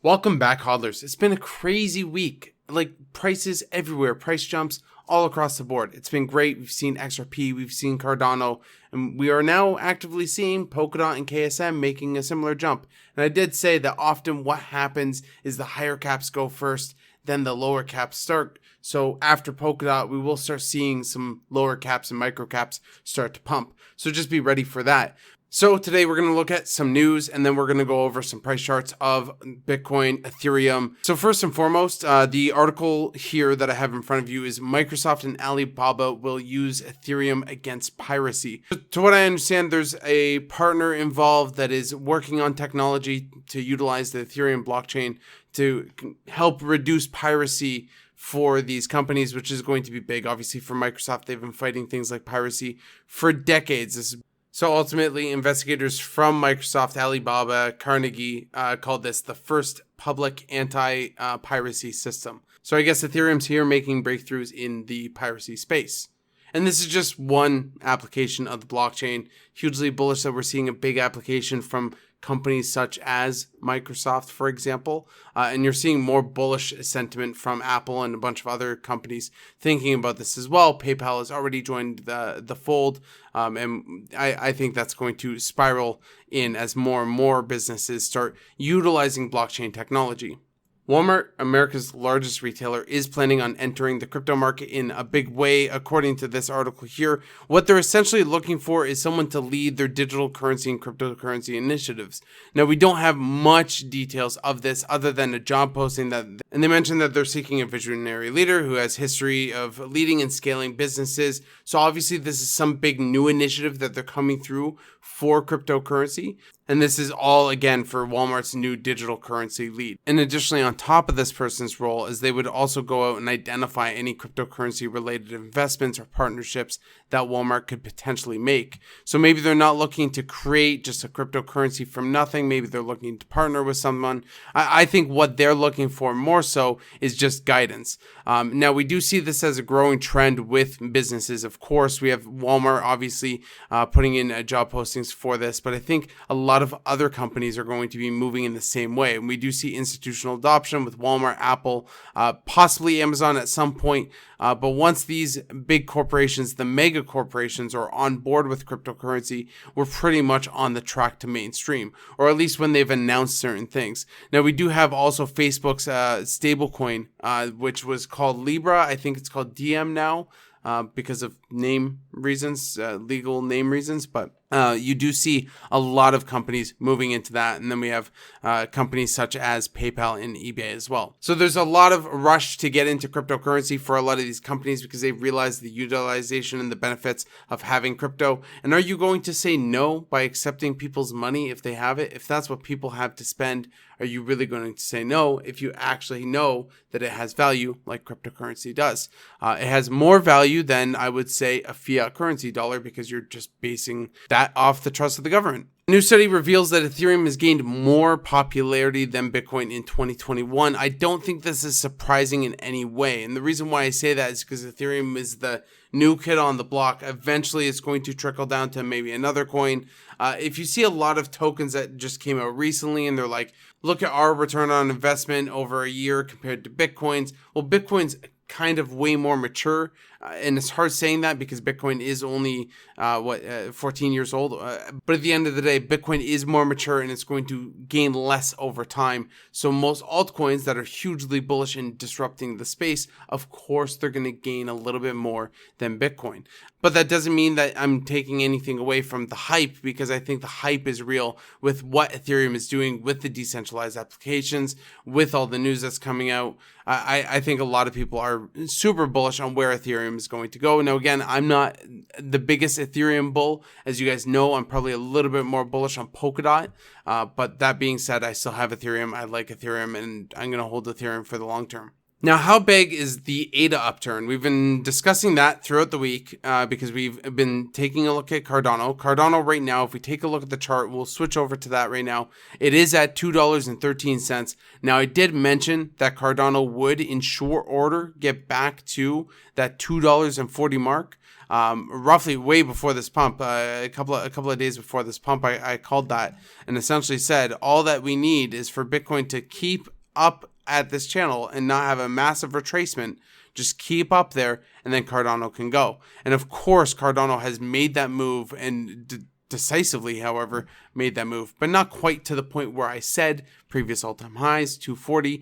Welcome back, hodlers. It's been a crazy week. Like, prices everywhere, price jumps all across the board. It's been great. We've seen XRP, we've seen Cardano, and we are now actively seeing Polkadot and KSM making a similar jump. And I did say that often what happens is the higher caps go first, then the lower caps start. So after Polkadot, we will start seeing some lower caps and micro caps start to pump. So just be ready for that. So today we're going to look at some news, and then we're going to go over some price charts of Bitcoin, Ethereum. So first and foremost, the article here that I have in front of you is Microsoft and Alibaba will use Ethereum against piracy. To what I understand, there's a partner involved that is working on technology to utilize the Ethereum blockchain to help reduce piracy for these companies, which is going to be big. Obviously for Microsoft, they've been fighting things like piracy for decades. So ultimately, investigators from Microsoft, Alibaba, Carnegie called this the first public anti-piracy system. So I guess Ethereum's here making breakthroughs in the piracy space. And this is just one application of the blockchain. Hugely bullish that we're seeing a big application from companies such as Microsoft, for example. And you're seeing more bullish sentiment from Apple and a bunch of other companies thinking about this as well. PayPal has already joined the fold. And I think that's going to spiral in as more and more businesses start utilizing blockchain technology. Walmart, America's largest retailer, is planning on entering the crypto market in a big way, according to this article here. What they're essentially looking for is someone to lead their digital currency and cryptocurrency initiatives. Now, we don't have much details of this other than a job posting and they mentioned that they're seeking a visionary leader who has history of leading and scaling businesses. So obviously this is some big new initiative that they're coming through for cryptocurrency. And this is all, again, for Walmart's new digital currency lead. And additionally, on top of this person's role, is they would also go out and identify any cryptocurrency related investments or partnerships that Walmart could potentially make. So maybe they're not looking to create just a cryptocurrency from nothing. Maybe they're looking to partner with someone. I think what they're looking for more so is just guidance. Now, we do see this as a growing trend with businesses. Of course, we have Walmart obviously putting in job postings for this, but I think a lot of other companies are going to be moving in the same way. And we do see institutional adoption with Walmart, Apple, possibly Amazon at some point. But once these big corporations, the mega corporations, are on board with cryptocurrency, we're pretty much on the track to mainstream, or at least when they've announced certain things. Now, we do have also Facebook's stablecoin, which was called Libra. I think it's called DM now. Because of name reasons, legal name reasons, but you do see a lot of companies moving into that. And then we have companies such as PayPal and eBay as well. So there's a lot of rush to get into cryptocurrency for a lot of these companies because they realize the utilization and the benefits of having crypto. And are you going to say no by accepting people's money if they have it? If that's what people have to spend, are you really going to say no if you actually know that it has value like cryptocurrency does? It has more value than, I would say, a fiat currency dollar because you're just basing that off the trust of the government. A new study reveals that Ethereum has gained more popularity than Bitcoin in 2021. I don't think this is surprising in any way. And the reason why I say that is because Ethereum is the new kid on the block. Eventually, it's going to trickle down to maybe another coin. If you see a lot of tokens that just came out recently and they're like, look at our return on investment over a year compared to Bitcoin's. Well, Bitcoin's kind of way more mature. And it's hard saying that because Bitcoin is only 14 years old. But at the end of the day, Bitcoin is more mature and it's going to gain less over time. So most altcoins that are hugely bullish in disrupting the space, of course, they're going to gain a little bit more than Bitcoin. But that doesn't mean that I'm taking anything away from the hype, because I think the hype is real with what Ethereum is doing with the decentralized applications, with all the news that's coming out. I think a lot of people are super bullish on where Ethereum is going to go. Now, again, I'm not the biggest Ethereum bull. As you guys know, I'm probably a little bit more bullish on Polkadot. But that being said, I still have Ethereum. I like Ethereum, and I'm going to hold Ethereum for the long term. Now, how big is the ADA upturn? We've been discussing that throughout the week because we've been taking a look at Cardano. Cardano right now, if we take a look at the chart, we'll switch over to that right now. It is at $2.13. Now, I did mention that Cardano would, in short order, get back to that $2.40 mark. roughly way before this pump, a couple of days before this pump, I called that and essentially said all that we need is for Bitcoin to keep up at this channel and not have a massive retracement. Just keep up there, and then Cardano can go. And of course, Cardano has made that move, and decisively, however, made that move, but not quite to the point where I said previous all-time highs, 240.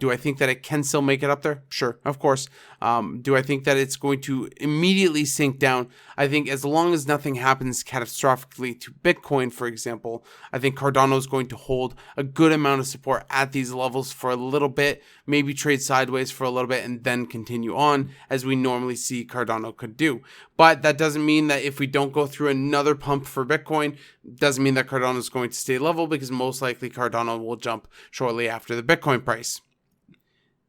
Do I think that it can still make it up there? Sure, of course. Do I think that it's going to immediately sink down? I think as long as nothing happens catastrophically to Bitcoin, for example, I think Cardano is going to hold a good amount of support at these levels for a little bit, maybe trade sideways for a little bit, and then continue on as we normally see Cardano could do. But that doesn't mean that if we don't go through another pump for Bitcoin, doesn't mean that Cardano is going to stay level, because most likely Cardano will jump shortly after the Bitcoin price.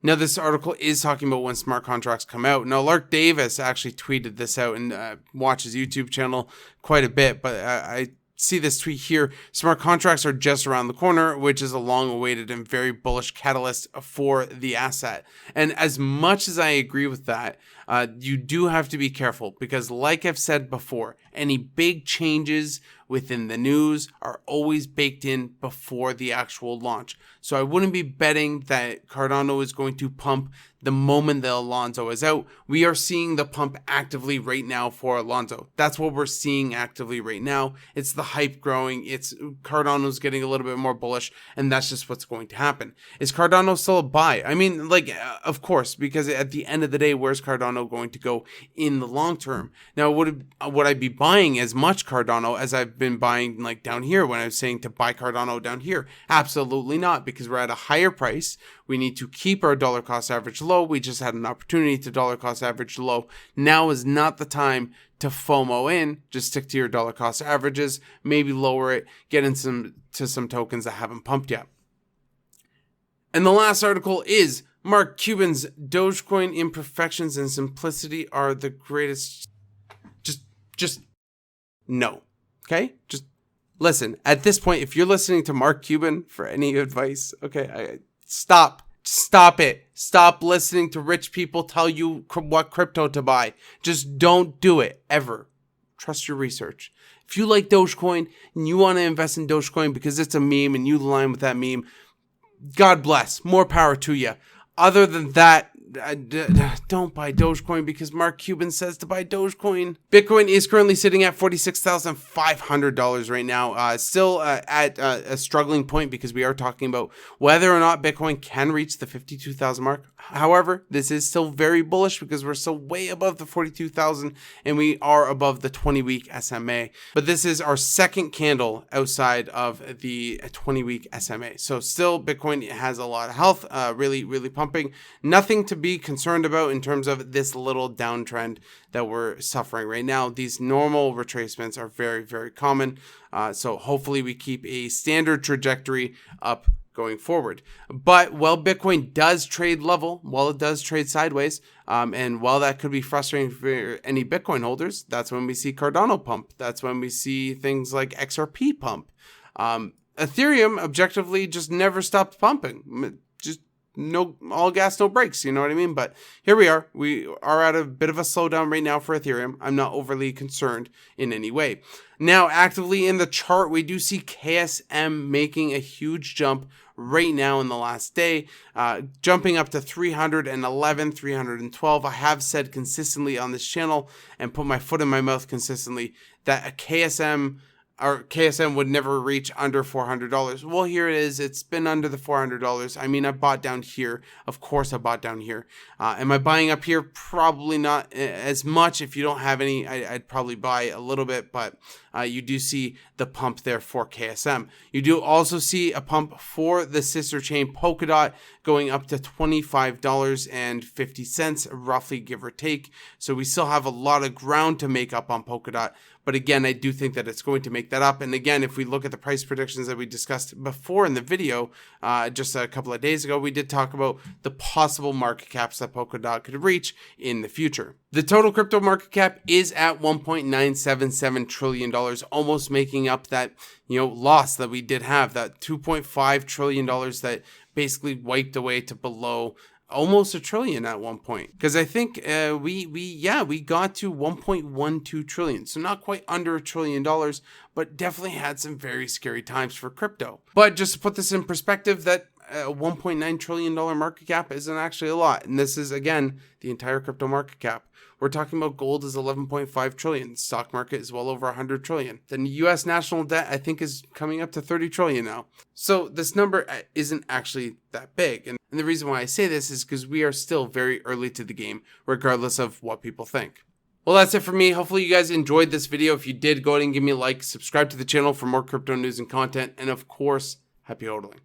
Now, this article is talking about when smart contracts come out. Now, Lark Davis actually tweeted this out and watches YouTube channel quite a bit, but I see this tweet here. Smart contracts are just around the corner, which is a long-awaited and very bullish catalyst for the asset. And as much as I agree with that, you do have to be careful, because like I've said before, any big changes within the news are always baked in before the actual launch. So I wouldn't be betting that Cardano is going to pump the moment the Alonzo is out. We are seeing the pump actively right now for Alonzo. That's what we're seeing actively right now. It's the hype growing. It's Cardano's getting a little bit more bullish, and that's just what's going to happen. Is Cardano still a buy? I mean, like, of course, because at the end of the day, where's Cardano going to go in the long term? Now, would I be buying as much Cardano as I've been buying like down here when I was saying to buy Cardano down here? Absolutely not, because we're at a higher price. We need to keep our dollar cost average low. We just had an opportunity to dollar cost average low. Now is not the time to FOMO in. Just stick to your dollar cost averages, maybe lower it, get into some tokens that haven't pumped yet. And the last article is Mark Cuban's Dogecoin imperfections and simplicity are the greatest. Just no. Okay? Just listen. At this point, if you're listening to Mark Cuban for any advice, okay, stop it. Stop listening to rich people tell you what crypto to buy. Just don't do it ever. Trust your research. If you like Dogecoin and you want to invest in Dogecoin because it's a meme and you align with that meme, God bless. More power to you. Other than that, don't buy Dogecoin because Mark Cuban says to buy Dogecoin. Bitcoin is currently sitting at $46,500 right now. Still at a struggling point, because we are talking about whether or not Bitcoin can reach the 52,000 mark. However, this is still very bullish because we're still way above the 42,000 and we are above the 20-week SMA. But this is our second candle outside of the 20-week SMA. So still, Bitcoin has a lot of health, really, really pumping. Nothing to be concerned about in terms of this little downtrend that we're suffering right now. These normal retracements are very, very common. So hopefully we keep a standard trajectory up going forward. But while Bitcoin does trade level, while it does trade sideways, and while that could be frustrating for any Bitcoin holders, that's when we see Cardano pump. That's when we see things like XRP pump. Ethereum objectively just never stopped pumping. Just no, all gas, no brakes, you know what I mean? But here we are. We are at a bit of a slowdown right now for Ethereum. I'm not overly concerned in any way. Now, actively in the chart, we do see KSM making a huge jump right now in the last day, jumping up to 311, 312. I have said consistently on this channel and put my foot in my mouth consistently that a KSM would never reach under $400. Well, here it is. It's been under the $400. I mean, I bought down here. Of course, I bought down here. Am I buying up here? Probably not as much. If you don't have any, I'd probably buy a little bit, but you do see the pump there for KSM. You do also see a pump for the sister chain Polkadot going up to $25.50, roughly, give or take. So we still have a lot of ground to make up on Polkadot. But again, I do think that it's going to make that up. And again, if we look at the price predictions that we discussed before in the video, just a couple of days ago, we did talk about the possible market caps that Polkadot could reach in the future. The total crypto market cap is at $1.977 trillion, almost making up that, loss that we did have, that $2.5 trillion that basically wiped away to below almost $1 trillion at one point. Because I think we got to 1.12 trillion. So not quite under $1 trillion, but definitely had some very scary times for crypto. But just to put this in perspective, that a $1.9 trillion market cap isn't actually a lot. And this is, again, the entire crypto market cap. We're talking about gold is 11.5 trillion. The stock market is well over 100 trillion. The US national debt, I think, is coming up to 30 trillion now. So this number isn't actually that big. And the reason why I say this is because we are still very early to the game, regardless of what people think. Well, that's it for me. Hopefully you guys enjoyed this video. If you did, go ahead and give me a like, subscribe to the channel for more crypto news and content, and of course, happy hodling.